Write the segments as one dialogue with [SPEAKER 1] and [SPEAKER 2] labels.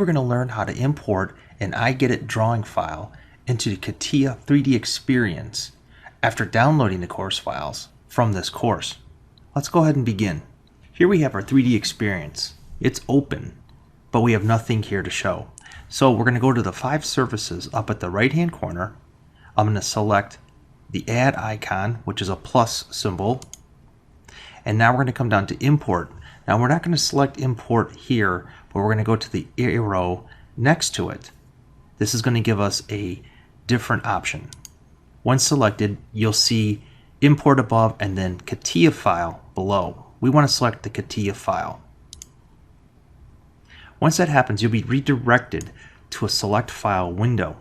[SPEAKER 1] we're going to learn how to import an I Get It drawing file into the CATIA 3D Experience after downloading the course files from this course. Let's go ahead and begin. Here we have our 3D Experience. It's open, but we have nothing here to show. So we're going to go to the 5 surfaces up at the right hand corner. I'm going to select the add icon, which is a plus symbol. And now we're going to come down to import. Now we're not going to select import here, but we're going to go to the arrow next to it. This is going to give us a different option. Once selected, you'll see import above and then CATIA file below. We want to select the CATIA file. Once that happens, you'll be redirected to a select file window.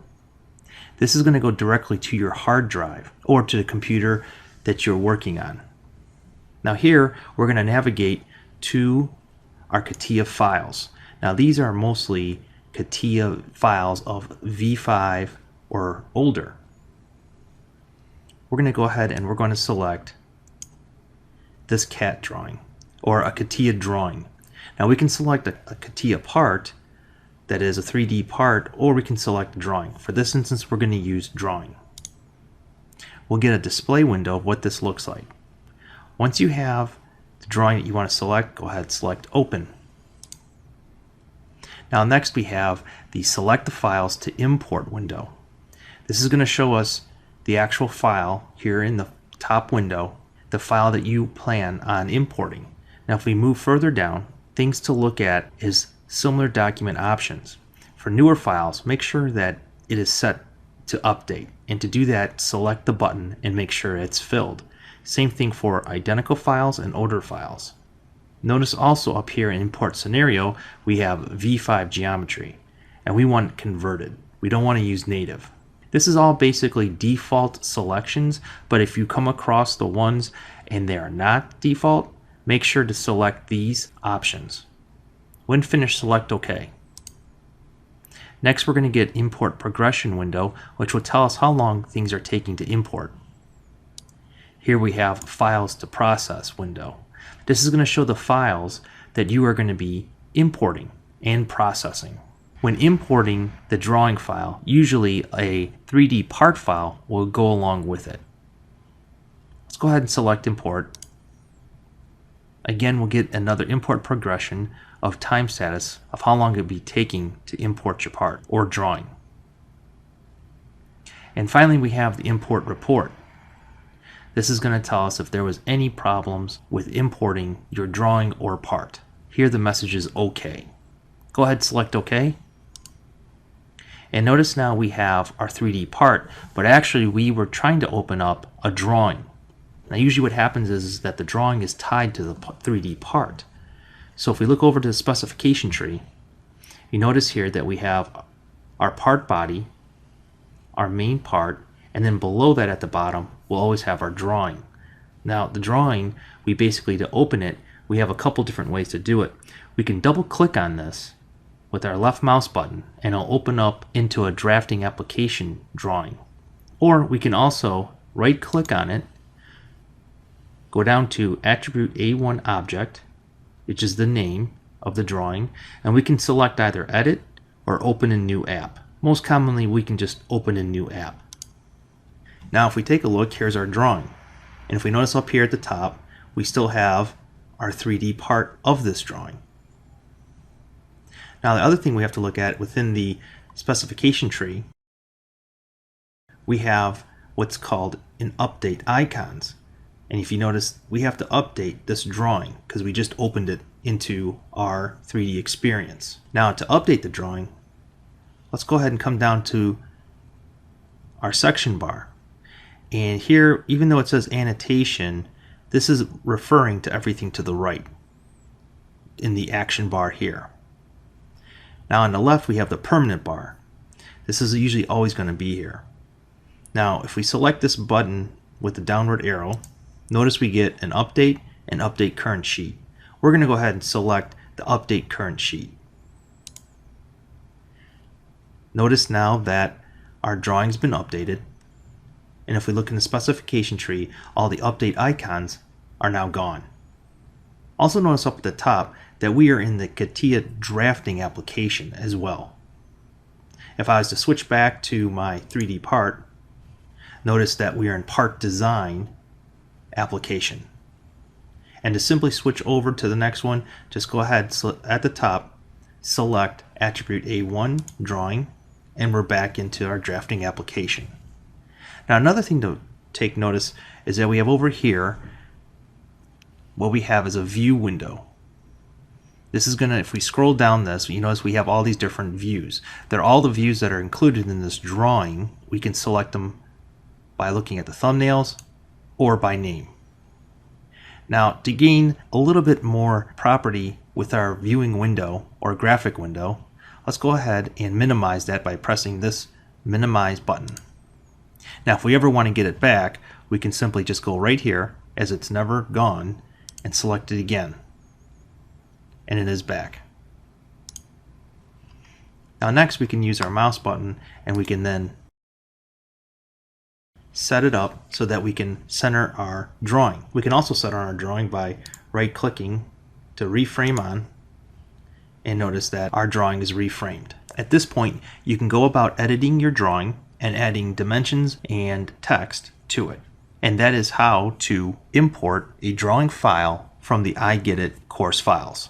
[SPEAKER 1] This is going to go directly to your hard drive or to the computer that you're working on. Now here, we're going to navigate to our CATIA files. Now these are mostly CATIA files of V5 or older. We're going to go ahead and we're going to select this CAT drawing or a CATIA drawing. Now we can select a CATIA part that is a 3D part, or we can select drawing. For this instance, we're going to use drawing. We'll get a display window of what this looks like. Once you have the drawing that you want to select, go ahead and select open. Now next we have the select the files to import window. This is going to show us the actual file here in the top window, the file that you plan on importing. Now if we move further down, things to look at is similar document options. For newer files, make sure that it is set to update, and to do that, select the button and make sure it's filled. Same thing for identical files and older files. Notice also up here in import scenario, we have V5 geometry, and we want it converted. We don't want to use native. This is all basically default selections, but if you come across the ones and they are not default, make sure to select these options. When finished, select OK. Next, we're going to get import progression window, which will tell us how long things are taking to import. Here we have files to process window. This is going to show the files that you are going to be importing and processing. When importing the drawing file, usually a 3D part file will go along with it. Let's go ahead and select import. Again, we'll get another import progression of time status of how long it will be taking to import your part or drawing. And finally, we have the import report. This is going to tell us if there was any problems with importing your drawing or part. Here the message is OK. Go ahead and select OK. And notice now we have our 3D part, but actually we were trying to open up a drawing. Now usually what happens is that the drawing is tied to the 3D part. So if we look over to the specification tree, you notice here that we have our part body, our main part, and then below that at the bottom we'll always have our drawing. Now the drawing, we basically, to open it, we have a couple different ways to do it. We can double click on this with our left mouse button and it'll open up into a drafting application drawing. Or we can also right click on it, go down to attribute A1 object, which is the name of the drawing, and we can select either edit or open a new app. Most commonly we can just open a new app. Now if we take a look, here's our drawing. And if we notice up here at the top, we still have our 3D part of this drawing. Now the other thing we have to look at within the specification tree, we have what's called an update icons. And if you notice, we have to update this drawing because we just opened it into our 3D experience. Now to update the drawing, let's go ahead and come down to our section bar. And here, even though it says annotation, this is referring to everything to the right in the action bar here. Now on the left, we have the permanent bar. This is usually always going to be here. Now, if we select this button with the downward arrow, notice we get an update and update current sheet. We're going to go ahead and select the update current sheet. Notice now that our drawing's been updated. And if we look in the specification tree, all the update icons are now gone. Also notice up at the top that we are in the CATIA drafting application as well. If I was to switch back to my 3D part, notice that we are in part design application. And to simply switch over to the next one, just go ahead at the top, select attribute A1 drawing, and we're back into our drafting application. Now another thing to take notice is that we have over here what we have is a view window. This is gonna, if we scroll down this, you notice we have all these different views. They're all the views that are included in this drawing. We can select them by looking at the thumbnails or by name. Now, to gain a little bit more property with our viewing window or graphic window, let's go ahead and minimize that by pressing this minimize button. Now, if we ever want to get it back, we can simply just go right here, as it's never gone, and select it again. And it is back. Now next we can use our mouse button and we can then set it up so that we can center our drawing. We can also center our drawing by right clicking to reframe on, and notice that our drawing is reframed. At this point you can go about editing your drawing and adding dimensions and text to it. And that is how to import a drawing file from the I Get It course files.